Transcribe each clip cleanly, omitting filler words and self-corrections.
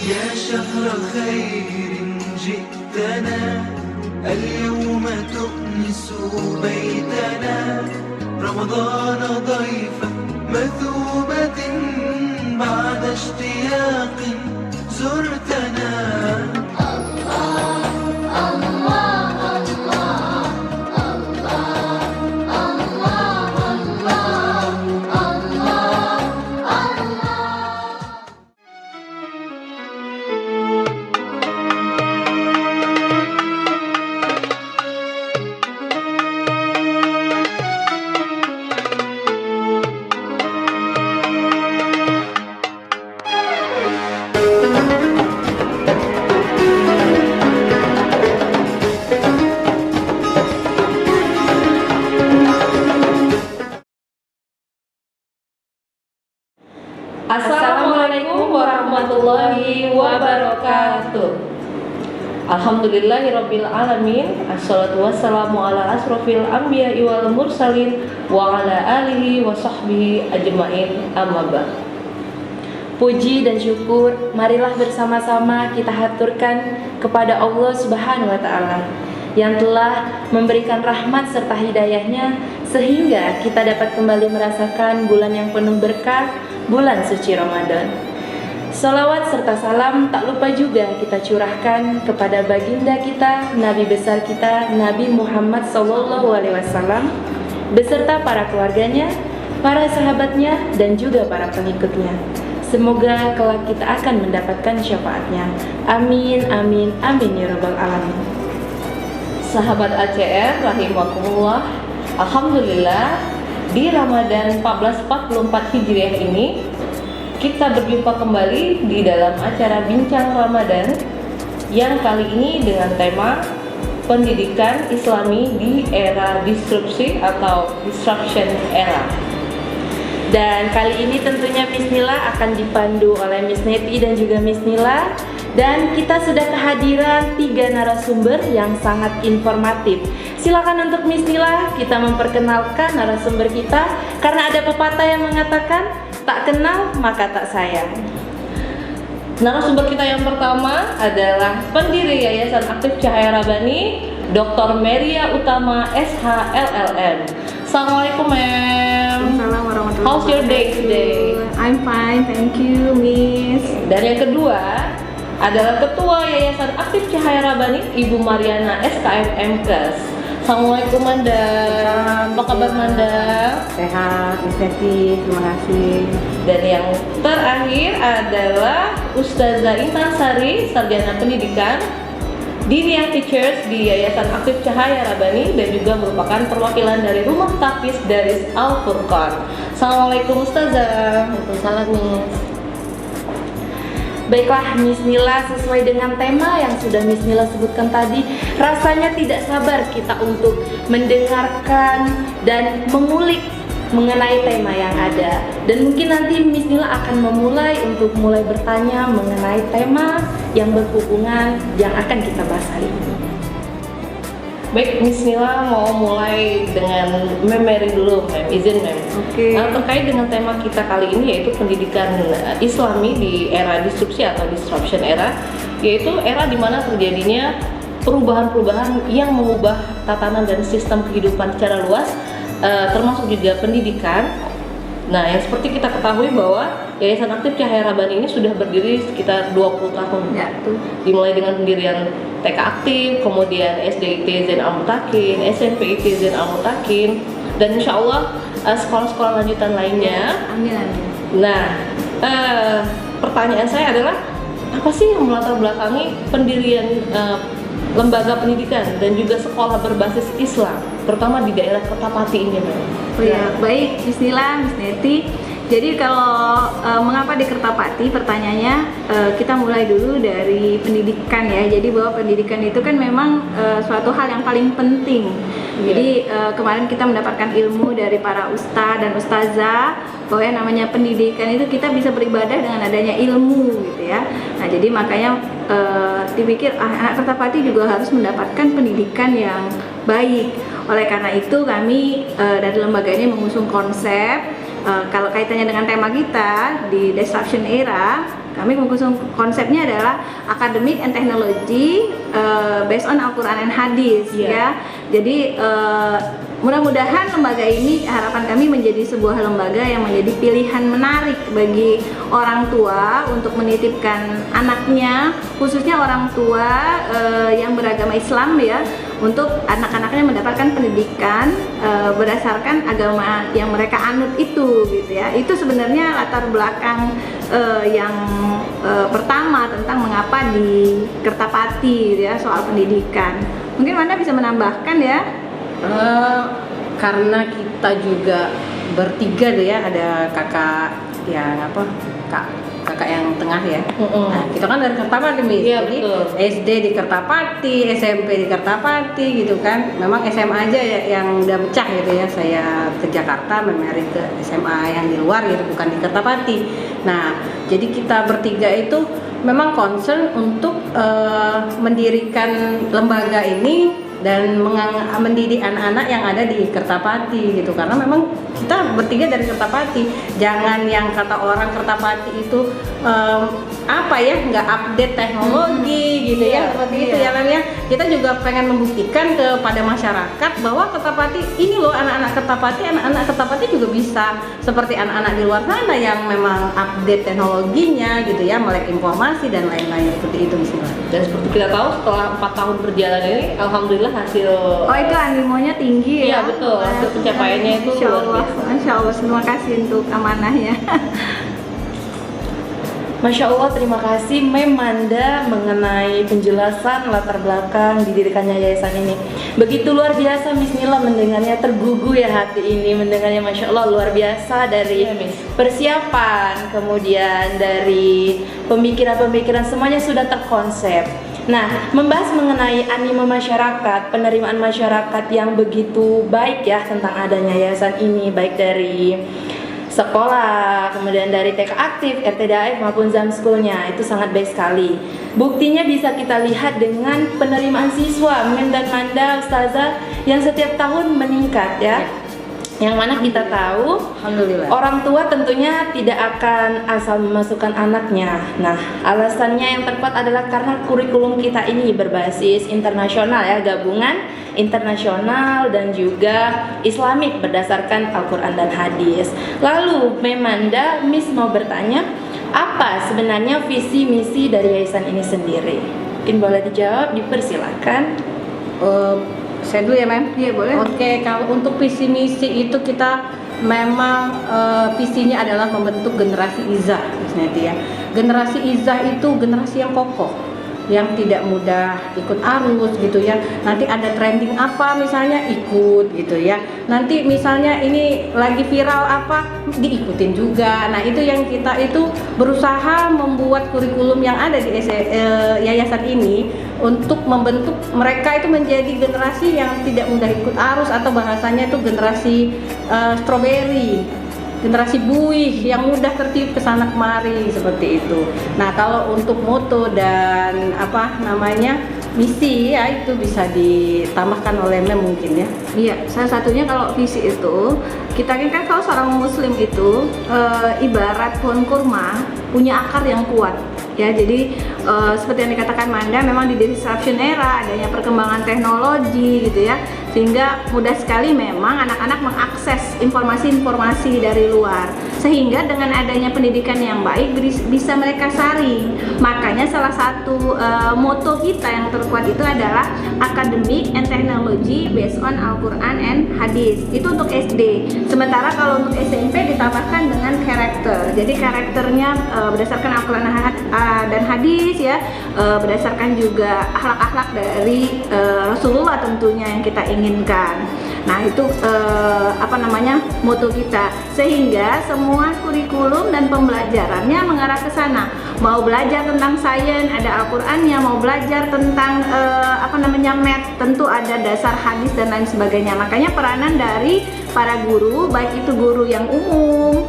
يا شهر خير جئتنا اليوم تؤنس بيتنا رمضان ضيفا مثوبة بعد اشتياق زرتنا Assalamualaikum warahmatullahi wabarakatuh. Alhamdulillahirabbil alamin. Assalatu wassalamu ala asrofil anbiya'i wal mursalin wa ala alihi wa sahbihi ajmain, amma ba'd. Puji dan syukur marilah bersama-sama kita haturkan kepada Allah Subhanahu wa taala yang telah memberikan rahmat serta hidayahnya sehingga kita dapat kembali merasakan bulan yang penuh berkah, bulan suci Ramadan. Salawat serta salam tak lupa juga kita curahkan kepada baginda kita, Nabi besar kita, Nabi Muhammad SAW, beserta para keluarganya, para sahabatnya, dan juga para pengikutnya. Semoga kelak kita akan mendapatkan syafaatnya. Amin, amin, amin ya rabbal alamin. Sahabat ACR rahimakumullah, alhamdulillah di Ramadan 1444 Hijriah ini kita berjumpa kembali di dalam acara Bincang Ramadan yang kali ini dengan tema pendidikan Islami di era disrupsi atau disruption era. Dan kali ini tentunya Miss Nila akan dipandu oleh Miss Neti dan juga Miss Nila. Dan kita sudah kehadiran 3 narasumber yang sangat informatif. Silakan untuk Miss Nila kita memperkenalkan narasumber kita, karena ada pepatah yang mengatakan tak kenal maka tak sayang. Narasumber kita yang pertama adalah pendiri Yayasan Aktif Cahaya Rabbani, Dr. Meria Utama SH LLM. Assalamualaikum, ma'am. Assalamualaikum warahmatullahi wabarakatuh. How's your day today? I'm fine, thank you, Miss. Dan yang kedua adalah Ketua Yayasan Aktif Cahaya Rabbani, Ibu Mariana SKM MKes. Assalamualaikum, Manda. Apa kabar, Manda? Sehat, Miss Neti, terima kasih. Dan yang terakhir adalah Ustazah Intan Sari, Sarjana Pendidikan, Diniyah Teachers di Yayasan Aktif Cahaya Rabbani, dan juga merupakan perwakilan dari Rumah Tahfiz Daris Al Furqan. Assalamualaikum, Ustazah. Waalaikumsalam, Miss. Baiklah Miss Nila, sesuai dengan tema yang sudah Miss Nila sebutkan tadi, rasanya tidak sabar kita untuk mendengarkan dan mengulik mengenai tema yang ada. Dan mungkin nanti Miss Nila akan memulai untuk mulai bertanya mengenai tema yang berhubungan yang akan kita bahas hari ini. Baik, Miss Nila mau mulai dengan memori dulu, ma'am. Izin, ma'am. Oke. Terkait dengan tema kita kali ini, yaitu pendidikan Islami di era disrupsi atau disruption era, yaitu era di mana terjadinya perubahan-perubahan yang mengubah tatanan dan sistem kehidupan secara luas, termasuk juga pendidikan. Nah, yang seperti kita ketahui bahwa Yayasan Aktif Cahaya Rabbani ini sudah berdiri sekitar 20 tahun. Ya, tuh. Dimulai dengan pendirian TK Aktif, kemudian SDIT Zain Al-Mutakin, SMPIT Zain Al-Mutakin, dan insya Allah sekolah-sekolah lanjutan lainnya. Amin, amin. Nah, pertanyaan saya adalah apa sih yang melatar belakangi pendirian lembaga pendidikan dan juga sekolah berbasis Islam, terutama di daerah Kertapati ini, Mbak? Oh ya, baik, Bismillah, Miss Neti. Jadi kalau mengapa di Kertapati, pertanyaannya kita mulai dulu dari pendidikan ya. Jadi bahwa pendidikan itu kan memang suatu hal yang paling penting. Jadi kemarin kita mendapatkan ilmu dari para ustadz dan ustazah bahwa yang namanya pendidikan itu kita bisa beribadah dengan adanya ilmu gitu ya. Nah jadi makanya dipikir anak Kertapati juga harus mendapatkan pendidikan yang baik. Oleh karena itu kami dari lembaga ini mengusung konsep kalau kaitannya dengan tema kita di Disruption Era, kami mengusung konsepnya adalah Academic and Technology based on Al-Quran and Hadis, ya. Jadi mudah-mudahan lembaga ini, harapan kami menjadi sebuah lembaga yang menjadi pilihan menarik bagi orang tua untuk menitipkan anaknya, khususnya orang tua yang beragama Islam, ya, untuk anak-anaknya mendapatkan pendidikan berdasarkan agama yang mereka anut itu, gitu ya. Itu sebenarnya latar belakang yang pertama tentang mengapa di Kertapati, gitu ya, soal pendidikan. Mungkin Wanda bisa menambahkan, ya. Karena kita juga bertiga deh ya, ada kakak yang kakak yang tengah ya. Nah, kita kan dari Kertapati nih. Iya, Jadi betul. SD di Kertapati, SMP di Kertapati gitu kan. Memang SMA aja ya yang udah pecah gitu ya. Saya ke Jakarta, memerik ke SMA yang di luar gitu, bukan di Kertapati. Nah, jadi kita bertiga itu memang concern untuk mendirikan lembaga ini dan mendidik anak-anak yang ada di Kertapati gitu, karena memang kita bertiga dari Kertapati. Jangan yang kata orang Kertapati itu nggak update teknologi gitu ya, seperti itu ya namanya. Kita juga pengen membuktikan kepada masyarakat bahwa Kertapati ini loh, anak-anak Kertapati juga bisa seperti anak-anak di luar sana yang memang update teknologinya gitu ya, melek informasi dan lain-lain seperti itu misalnya. Dan seperti kita tahu, setelah 4 tahun berjalan ini, alhamdulillah hasil Itu animonya tinggi, Iya, ya. betul. Hasil pencapaiannya itu Insya luar Allah. biasa. Insya Allah, terima kasih untuk amanahnya. Masya Allah, terima kasih Manda mengenai penjelasan latar belakang didirikannya yayasan ini. Begitu luar biasa Miss Nila mendengarnya, tergugu ya hati ini mendengarnya. Masya Allah, luar biasa dari persiapan, kemudian dari pemikiran-pemikiran, semuanya sudah terkonsep. Nah, membahas mengenai animo masyarakat, penerimaan masyarakat yang begitu baik ya tentang adanya yayasan ini, baik dari sekolah, kemudian dari TK aktif, RTDAF maupun Zam School-nya, itu sangat baik sekali. Buktinya bisa kita lihat dengan penerimaan siswa, Men dan Manda, Ustazah, yang setiap tahun meningkat ya. Yang mana kita tahu, Alhamdulillah. orang tua tentunya tidak akan asal memasukkan anaknya. Nah, alasannya yang tepat adalah karena kurikulum kita ini berbasis internasional ya, gabungan internasional dan juga Islamik berdasarkan Al-Quran dan Hadis. Lalu, Memanda, Miss mau bertanya, apa sebenarnya visi misi dari yayasan ini sendiri? Mungkin boleh dijawab, dipersilakan. Saya dulu ya, Mem? Iya, boleh. Oke, kalau untuk visi misi itu kita memang visinya adalah membentuk generasi izah, misalnya ya. Generasi izah itu generasi yang kokoh, yang tidak mudah ikut arus gitu ya. Nanti ada trending apa misalnya ikut gitu ya. Nanti misalnya ini lagi viral apa diikutin juga. Nah, itu yang kita itu berusaha membuat kurikulum yang ada di yayasan ini untuk membentuk mereka itu menjadi generasi yang tidak mudah ikut arus, atau bahasanya itu generasi strawberry, generasi buih yang mudah tertiup ke sana kemari seperti itu. Nah, kalau untuk moto dan misi ya, itu bisa ditambahkan oleh Mem mungkin ya. Iya, salah satunya kalau visi itu, kita kan kalau seorang muslim itu ibarat pohon kurma punya akar yang kuat. Ya, jadi seperti yang dikatakan Manda, memang di disruption era adanya perkembangan teknologi gitu ya, sehingga mudah sekali memang anak-anak mengakses informasi-informasi dari luar, sehingga dengan adanya pendidikan yang baik bisa mereka saring. Makanya salah satu moto kita yang terkuat itu adalah Academic and Technology based on Al-Quran and Hadis. Itu untuk SD. Sementara kalau untuk SMP ditambahkan dengan karakter. Jadi karakternya berdasarkan Al-Quran dan Hadis ya, berdasarkan juga akhlak-akhlak dari Rasulullah tentunya yang kita inginkan. Nah, itu moto kita, sehingga semua kurikulum dan pembelajarannya mengarah ke sana. Mau belajar tentang sains, ada Al-Qur'annya, mau belajar tentang math, tentu ada dasar hadis dan lain sebagainya. Makanya peranan dari para guru, baik itu guru yang umum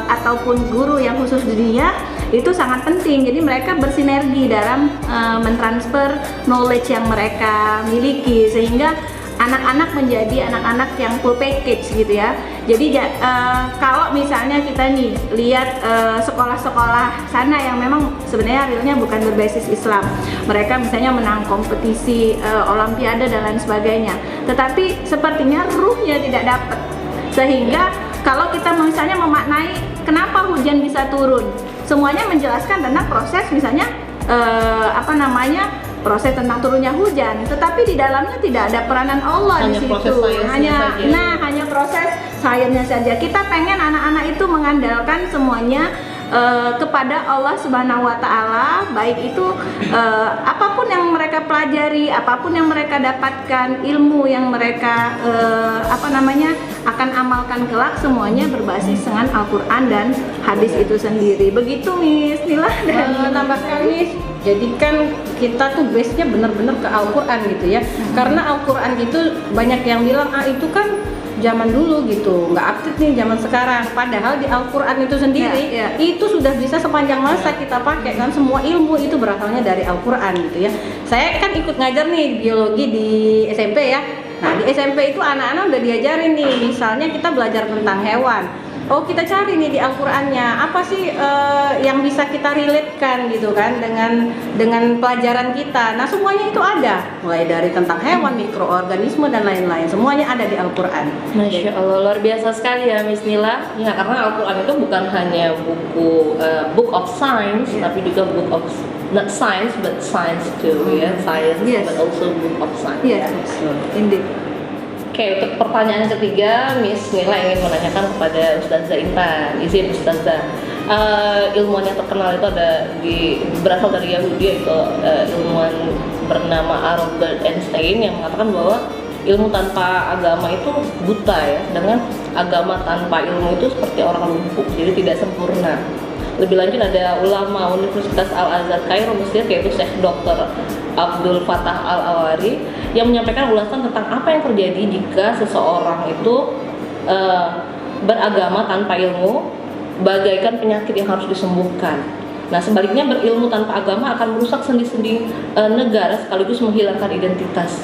ataupun guru yang khusus dunia, itu sangat penting. Jadi mereka bersinergi dalam mentransfer knowledge yang mereka miliki, sehingga anak-anak menjadi anak-anak yang full package gitu ya. Jadi kalau misalnya kita nih lihat sekolah-sekolah sana yang memang sebenarnya realnya bukan berbasis Islam, mereka misalnya menang kompetisi olimpiade dan lain sebagainya, tetapi sepertinya ruhnya tidak dapat. Sehingga kalau kita misalnya memaknai kenapa hujan bisa turun, semuanya menjelaskan tentang proses misalnya proses tentang turunnya hujan, tetapi di dalamnya tidak ada peranan Allah di situ. Hanya proses sainsnya saja. Kita pengen anak-anak itu mengandalkan semuanya kepada Allah Subhanahu wa taala, baik itu apapun yang mereka pelajari, apapun yang mereka dapatkan, ilmu yang mereka akan amalkan kelak, semuanya berbasis dengan Al-Qur'an dan hadis itu sendiri. Begitu Miss Nila. Dan Tambahkan Miss, jadi kan kita tuh base-nya benar-benar ke Al-Qur'an gitu ya. Karena Al-Qur'an itu banyak yang bilang itu kan zaman dulu gitu, nggak update nih zaman sekarang. Padahal di Al-Qur'an itu sendiri itu sudah bisa sepanjang masa kita pakai kan, semua ilmu itu berasalnya dari Al-Qur'an gitu ya. Saya kan ikut ngajar nih biologi di SMP ya. Nah di SMP itu anak-anak udah diajarin nih, misalnya kita belajar tentang hewan. Oh kita cari nih di Al-Qur'annya apa sih yang bisa kita relate-kan gitu kan dengan pelajaran kita. Nah semuanya itu ada, mulai dari tentang hewan, mikroorganisme dan lain-lain, semuanya ada di Al-Qur'an. Masya Allah, luar biasa sekali ya Miss Nila. Ya karena Al-Quran itu bukan hanya buku book of science, tapi juga book of not science but science too, ya science, but also book of science. Indeed. Oke, untuk pertanyaan ketiga, Miss Nila ingin menanyakan kepada Ustazah Intan. Izin Ustazah, ilmuwan yang terkenal itu berasal dari Yahudi, yaitu ilmuwan bernama Albert Einstein yang mengatakan bahwa ilmu tanpa agama itu buta ya, dengan agama tanpa ilmu itu seperti orang lumpuh, jadi tidak sempurna. Lebih lanjut ada ulama Universitas Al-Azhar Kairo Mesir, yaitu Syekh Dr. Abdul Fattah Al-Awari, yang menyampaikan ulasan tentang apa yang terjadi jika seseorang itu beragama tanpa ilmu, bagaikan penyakit yang harus disembuhkan. Nah sebaliknya, berilmu tanpa agama akan merusak sendi-sendi negara sekaligus menghilangkan identitas.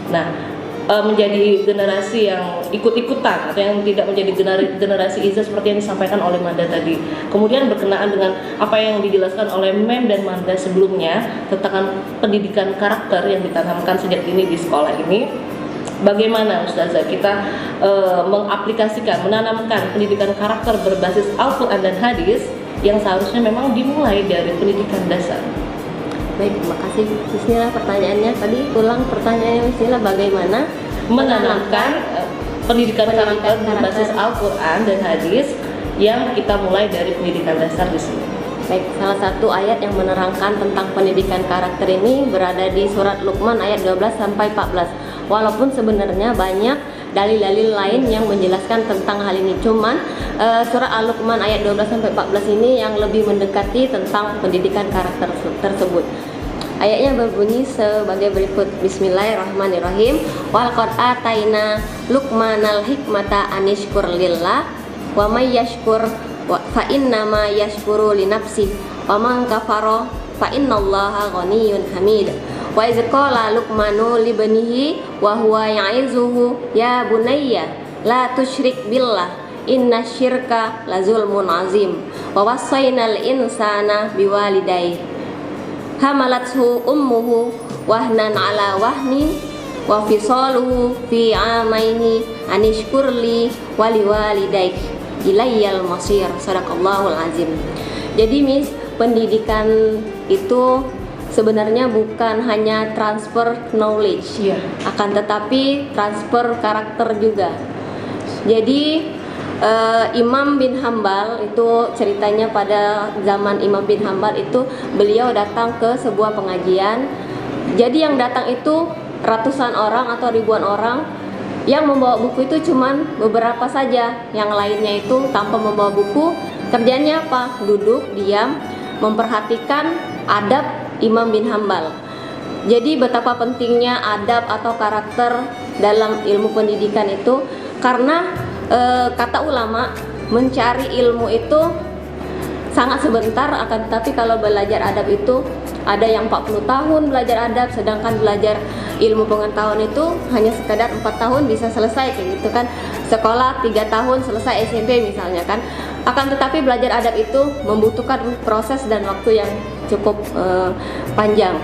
Nah menjadi generasi yang ikut-ikutan atau yang tidak menjadi generasi Izzah seperti yang disampaikan oleh Manda tadi. Kemudian berkenaan dengan apa yang dijelaskan oleh Mem dan Manda sebelumnya tentang pendidikan karakter yang ditanamkan sejak dini di sekolah ini, bagaimana Ustazah kita mengaplikasikan, menanamkan pendidikan karakter berbasis Al-Quran dan hadis yang seharusnya memang dimulai dari pendidikan dasar. Baik, terima kasih Bismillah pertanyaannya. Tadi ulang pertanyaannya Bismillah, bagaimana menanamkan pendidikan karakter berbasis Al-Quran dan hadis yang kita mulai dari pendidikan dasar di sini. Baik, salah satu ayat yang menerangkan tentang pendidikan karakter ini berada di surat Luqman ayat 12 sampai 14. Walaupun sebenarnya banyak dalil-dalil lain yang menjelaskan tentang hal ini, cuman surat Al-Luqman ayat 12 sampai 14 ini yang lebih mendekati tentang pendidikan karakter tersebut. Ayatnya berbunyi sebagai berikut. Bismillahirrahmanirrahim. Walqad ataina Luqmanal hikmata anishkur lillah wa may yashkur fa innama yashkuru li nafsi wa man kafara fa innallaha ghaniyyun hamid. Wa iz qala Luqmanu li banihi wa huwa ya'izuhu ya bunayya la tusyrik billah inna syirka la zulmun azim. Wa wassaynal insana biwalidayhi hamalathu ummuhu wahnan ala wahnin wa fisaluhu fi amaini anishkurli waliwalidayk ilayyal masir. Sadaqallahul azim. Jadi Miss, pendidikan itu sebenarnya bukan hanya transfer knowledge, akan tetapi transfer karakter juga. Jadi Imam bin Hambal itu ceritanya pada zaman Imam bin Hambal itu beliau datang ke sebuah pengajian. Jadi yang datang itu ratusan orang atau ribuan orang. Yang membawa buku itu cuman beberapa saja, yang lainnya itu tanpa membawa buku. Kerjanya apa? Duduk, diam, memperhatikan adab Imam bin Hambal. Jadi betapa pentingnya adab atau karakter dalam ilmu pendidikan itu, karena kata ulama, mencari ilmu itu sangat sebentar, akan tetapi kalau belajar adab itu ada yang 40 tahun belajar adab, sedangkan belajar ilmu pengetahuan itu hanya sekedar 4 tahun bisa selesai kayak gitu kan. Sekolah 3 tahun selesai SMP misalnya kan. Akan tetapi belajar adab itu membutuhkan proses dan waktu yang cukup panjang.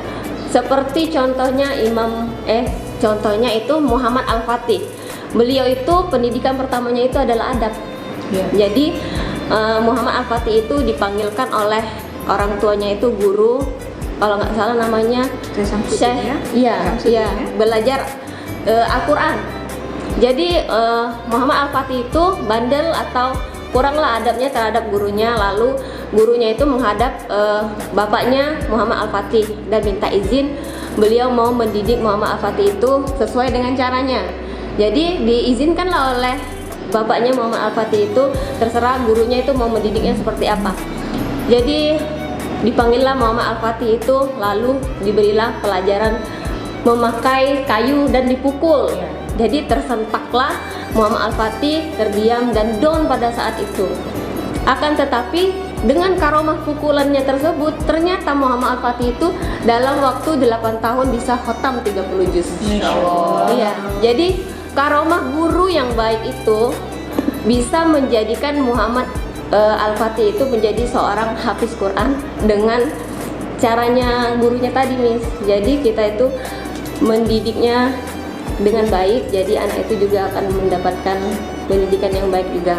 Seperti contohnya contohnya itu Muhammad Al-Fatih. Beliau itu pendidikan pertamanya itu adalah adab. Jadi Muhammad Al-Fatih itu dipanggilkan oleh orang tuanya itu guru, kalau nggak salah namanya Syekh, iya, belajar Al-Quran. Jadi Muhammad Al-Fatih itu bandel atau kuranglah adabnya terhadap gurunya, lalu gurunya itu menghadap bapaknya Muhammad Al-Fatih dan minta izin beliau mau mendidik Muhammad Al-Fatih itu sesuai dengan caranya. Jadi diizinkanlah oleh bapaknya Muhammad Al-Fatih itu, terserah gurunya itu mau mendidiknya seperti apa. Jadi dipanggillah Muhammad Al-Fatih itu, lalu diberilah pelajaran memakai kayu dan dipukul. Jadi tersentaklah Muhammad Al-Fatih, terdiam dan down pada saat itu. Akan tetapi dengan karomah pukulannya tersebut, ternyata Muhammad Al-Fatih itu dalam waktu 8 tahun bisa khotam 30 juz. Iya, jadi karomah guru yang baik itu bisa menjadikan Muhammad Al-Fatih itu menjadi seorang hafiz Quran dengan caranya gurunya tadi, Miss. Jadi kita itu mendidiknya dengan baik, jadi anak itu juga akan mendapatkan pendidikan yang baik juga.